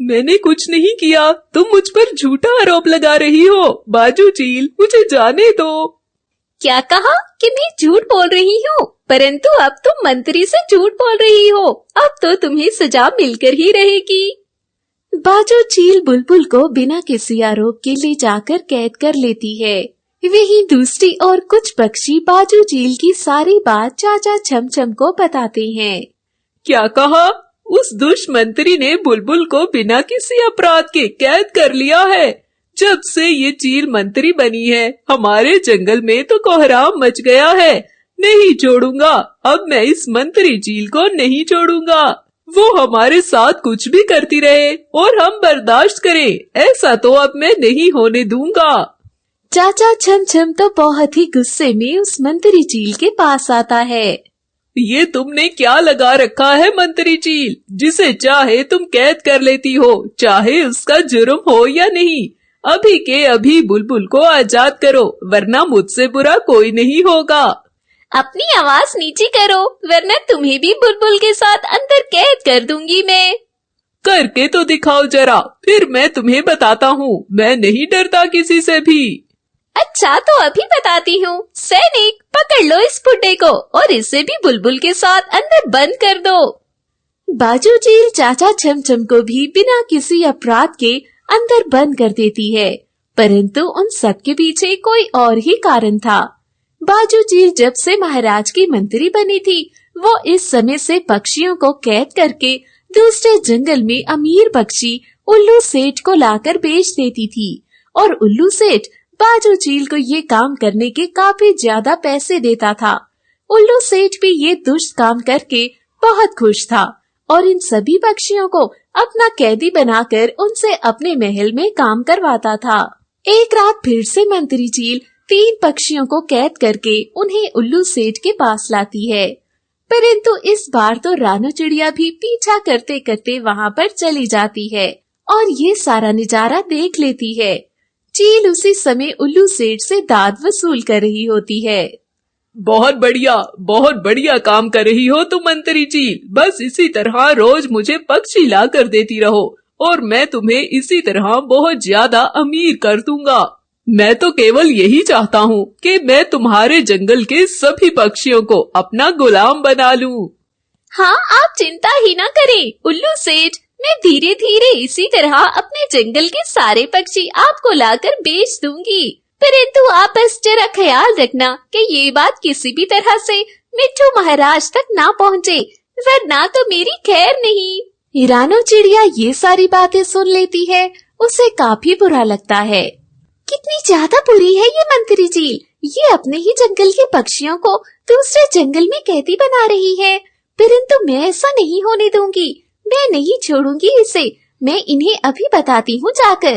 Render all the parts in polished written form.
मैंने कुछ नहीं किया, तुम मुझ पर झूठा आरोप लगा रही हो। बाजू चील, मुझे जाने दो। क्या कहा कि मैं झूठ बोल रही हूँ? परंतु अब तुम मंत्री से झूठ बोल रही हो। अब तो तुम्हें सजा मिलकर ही रहेगी। बाजू चील बुलबुल को बिना किसी आरोप के ले जाकर कैद कर लेती है। वहीं दूसरी ओर कुछ पक्षी बाजू चील की सारी बात चाचा छमछम को बताते हैं। क्या कहा? उस दुष्ट मंत्री ने बुलबुल को बिना किसी अपराध के कैद कर लिया है। जब से ये चील मंत्री बनी है, हमारे जंगल में तो कोहराम मच गया है। नहीं छोड़ूंगा, अब मैं इस मंत्री चील को नहीं छोड़ूंगा। वो हमारे साथ कुछ भी करती रहे और हम बर्दाश्त करें, ऐसा तो अब मैं नहीं होने दूंगा। चाचा छमछम तो बहुत ही गुस्से में उस मंत्री चील के पास आता है। ये तुमने क्या लगा रखा है मंत्री चील? जिसे चाहे तुम कैद कर लेती हो, चाहे उसका जुर्म हो या नहीं। अभी के अभी बुलबुल को आजाद करो, वरना मुझसे बुरा कोई नहीं होगा। अपनी आवाज नीचे करो, वरना तुम्हें भी बुलबुल के साथ अंदर कैद कर दूंगी मैं। करके तो दिखाओ जरा, फिर मैं तुम्हें बताता हूँ। मैं नहीं डरता किसी से भी। अच्छा, तो अभी बताती हूँ। सैनिक, पकड़ लो इस बुड्ढे को और इसे भी बुलबुल के साथ अंदर बंद कर दो। बाजू चील चाचा छमछम को भी बिना किसी अपराध के अंदर बंद कर देती है, परंतु उन सब के पीछे कोई और ही कारण था। बाजू चील जब से महाराज की मंत्री बनी थी, वो इस समय से पक्षियों को कैद करके दूसरे जंगल में अमीर पक्षी उल्लू सेठ को लाकर बेच देती थी और उल्लू सेठ बाजू चील को ये काम करने के काफी ज्यादा पैसे देता था। उल्लू सेठ भी ये दुष्ट काम करके बहुत खुश था और इन सभी पक्षियों को अपना कैदी बनाकर उनसे अपने महल में काम करवाता था। एक रात फिर से मंत्री चील 3 पक्षियों को कैद करके उन्हें उल्लू सेठ के पास लाती है, परंतु इस बार तो रानू चिड़िया भी पीछा करते करते वहाँ पर चली जाती है और ये सारा नजारा देख लेती है। चील उसी समय उल्लू सेठ से दाद वसूल कर रही होती है। बहुत बढ़िया काम कर रही हो तुम मंत्री चील। बस इसी तरह रोज मुझे पक्षी ला कर देती रहो और मैं तुम्हें इसी तरह बहुत ज्यादा अमीर कर दूंगा। मैं तो केवल यही चाहता हूँ कि मैं तुम्हारे जंगल के सभी पक्षियों को अपना गुलाम बना लूं। हाँ, आप चिंता ही ना करें उल्लू सेठ। मैं धीरे धीरे इसी तरह अपने जंगल के सारे पक्षी आपको लाकर बेच दूंगी, परंतु आप बस जरा ख्याल रखना कि ये बात किसी भी तरह से मिट्ठू महाराज तक ना पहुँचे, वरना तो मेरी खैर नहीं। रानू चिड़िया ये सारी बातें सुन लेती है, उसे काफी बुरा लगता है। कितनी ज्यादा बुरी है ये मंत्री चील। ये अपने ही जंगल के पक्षियों को दूसरे जंगल में कैदी बना रही है, परंतु मैं ऐसा नहीं होने दूंगी। मैं नहीं छोड़ूंगी इसे। मैं इन्हें अभी बताती हूँ जाकर।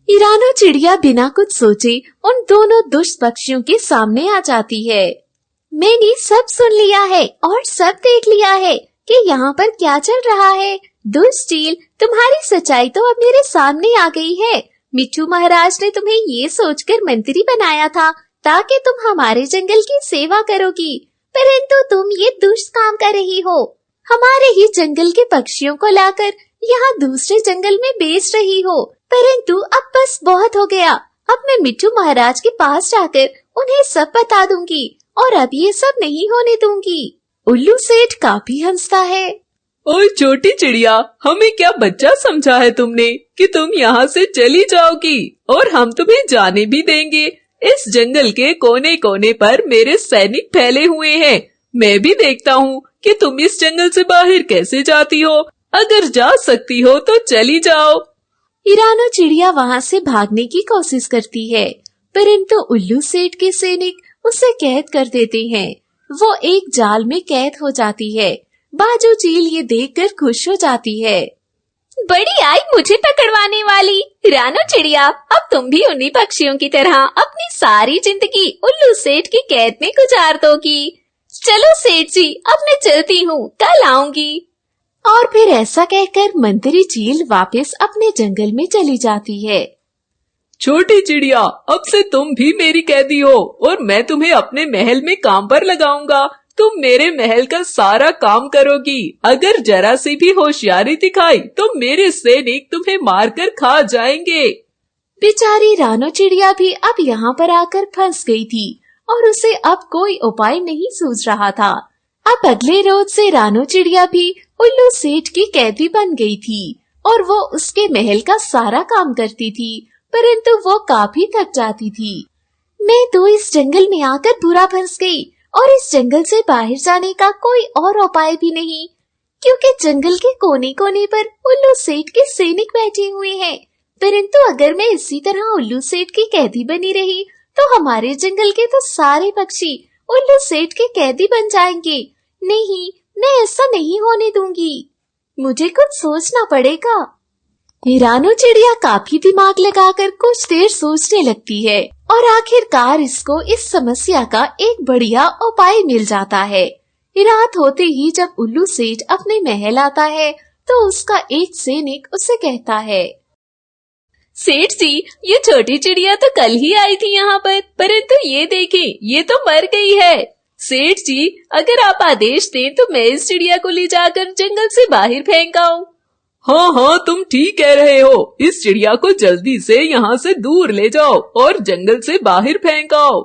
रानू चिड़िया बिना कुछ सोचे उन दोनों दुष्ट पक्षियों के सामने आ जाती है। मैंने सब सुन लिया है और सब देख लिया है कि यहाँ पर क्या चल रहा है। दुष्ट चील, तुम्हारी सच्चाई तो अब मेरे सामने आ गई है। मिट्ठू महाराज ने तुम्हें ये सोचकर मंत्री बनाया था ताकि तुम हमारे जंगल की सेवा करोगी, परंतु तुम ये दुष्ट काम कर रही हो। हमारे ही जंगल के पक्षियों को लाकर यहाँ दूसरे जंगल में बेच रही हो, परंतु अब बस बहुत हो गया। अब मैं मिट्ठू महाराज के पास जाकर उन्हें सब बता दूंगी और अब ये सब नहीं होने दूंगी। उल्लू सेठ काफी हंसता है। ओए छोटी चिड़िया, हमें क्या बच्चा समझा है तुमने कि तुम यहाँ से चली जाओगी और हम तुम्हें जाने भी देंगे। इस जंगल के कोने कोने पर मेरे सैनिक फैले हुए हैं। मैं भी देखता हूँ कि तुम इस जंगल से बाहर कैसे जाती हो। अगर जा सकती हो तो चली जाओ। रानू चिड़िया वहाँ से भागने की कोशिश करती है, परंतु उल्लू सेठ के सैनिक उसे कैद कर देते हैं। वो एक जाल में कैद हो जाती है। बाजू चील ये देखकर खुश हो जाती है। बड़ी आई मुझे पकड़वाने वाली। रानू चिड़िया, अब तुम भी उन्हीं पक्षियों की तरह अपनी सारी जिंदगी उल्लू सेठ की कैद में गुजार दोगी। चलो सेठ जी, अब मैं चलती हूँ, कल आऊंगी। और फिर ऐसा कहकर मंत्री चील वापस अपने जंगल में चली जाती है। छोटी चिड़िया, अब से तुम भी मेरी कैदी हो और मैं तुम्हें अपने महल में काम पर लगाऊंगा। तुम मेरे महल का सारा काम करोगी। अगर जरा सी भी होशियारी दिखाई तो मेरे सैनिक तुम्हें मारकर खा जाएंगे। बेचारी रानो चिड़िया भी अब यहाँ पर आकर फंस गई थी और उसे अब कोई उपाय नहीं सूझ रहा था। अब अगले रोज से रानो चिड़िया भी उल्लू सेठ की कैदी बन गई थी और वो उसके महल का सारा काम करती थी, परंतु वो काफी थक जाती थी। मैं तो इस जंगल में आकर बुरा फंस गई और इस जंगल से बाहर जाने का कोई और उपाय भी नहीं, क्योंकि जंगल के कोने कोने पर उल्लू सेठ के सैनिक बैठे हुए हैं। परंतु अगर मैं इसी तरह उल्लू सेठ की कैदी बनी रही तो हमारे जंगल के तो सारे पक्षी उल्लू सेठ के कैदी बन जाएंगे। नहीं, मैं ऐसा नहीं होने दूंगी। मुझे कुछ सोचना पड़ेगा। रानो चिड़िया काफी दिमाग लगाकर कुछ देर सोचने लगती है और आखिरकार इसको इस समस्या का एक बढ़िया उपाय मिल जाता है। रात होते ही जब उल्लू सेठ अपने महल आता है तो उसका एक सैनिक उसे कहता है, सेठ जी, ये छोटी चिड़िया तो कल ही आई थी यहाँ पर, परंतु ये देखें, ये तो मर गई है। सेठ जी, अगर आप आदेश दें तो मैं इस चिड़िया को ले जाकर जंगल से बाहर फेंक आऊं। हाँ हाँ, तुम ठीक कह रहे हो। इस चिड़िया को जल्दी से यहाँ से दूर ले जाओ और जंगल से बाहर फेंक आओ।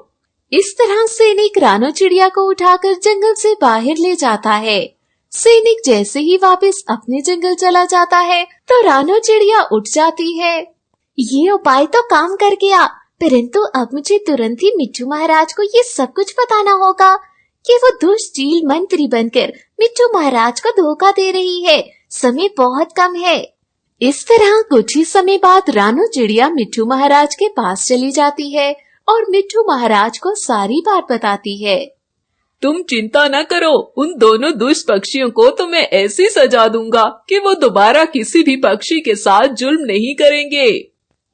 इस तरह सैनिक रानो चिड़िया को उठाकर जंगल से बाहर ले जाता है। सैनिक जैसे ही वापस अपने जंगल चला जाता है तो रानो चिड़िया उठ जाती है। ये उपाय तो काम कर गया, परंतु अब मुझे तुरंत ही मिट्ठू महाराज को ये सब कुछ बताना होगा कि वो दुष्ट चील मंत्री बनकर मिट्ठू महाराज को धोखा दे रही है। समय बहुत कम है। इस तरह कुछ ही समय बाद रानो चिड़िया मिट्ठू महाराज के पास चली जाती है और मिट्ठू महाराज को सारी बात बताती है। तुम चिंता न करो, उन दोनों दुष्ट पक्षियों को तो मैं ऐसी सजा दूंगा कि वो दोबारा किसी भी पक्षी के साथ जुल्म नहीं करेंगे।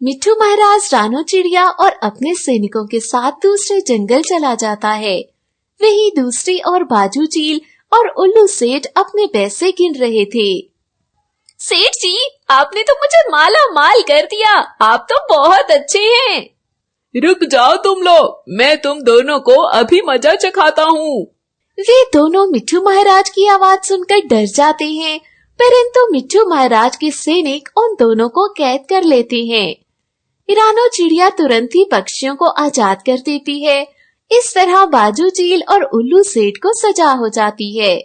मिट्ठू महाराज रानो चिड़िया और अपने सैनिकों के साथ दूसरे जंगल चला जाता है। वहीं दूसरी ओर बाजू चील और उल्लू सेठ अपने पैसे गिन रहे थे। सेठ जी, आपने तो मुझे माला माल कर दिया। आप तो बहुत अच्छे हैं। रुक जाओ तुम लोग, मैं तुम दोनों को अभी मजा चखाता हूँ। वे दोनों मिट्ठू महाराज की आवाज सुनकर डर जाते हैं, परंतु मिट्ठू महाराज के सैनिक उन दोनों को कैद कर लेते हैं। रानो चिड़िया तुरंत ही पक्षियों को आजाद कर देती है। इस तरह बाजू चील और उल्लू सेठ को सजा हो जाती है।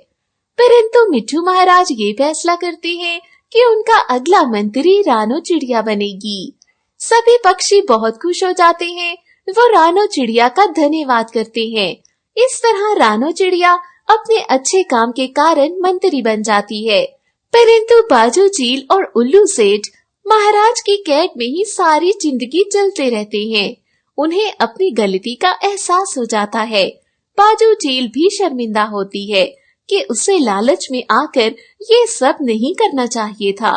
परंतु मिट्ठू महाराज ये फैसला करते हैं कि उनका अगला मंत्री रानो चिड़िया बनेगी। सभी पक्षी बहुत खुश हो जाते हैं। वो रानो चिड़िया का धन्यवाद करते हैं। इस तरह रानो चिड़िया अपने अच्छे काम के कारण मंत्री बन जाती है। परंतु बाजू चील और उल्लू सेठ महाराज की कैद में ही सारी जिंदगी चलते रहते हैं। उन्हें अपनी गलती का एहसास हो जाता है। बाजू चील भी शर्मिंदा होती है कि उसे लालच में आकर ये सब नहीं करना चाहिए था।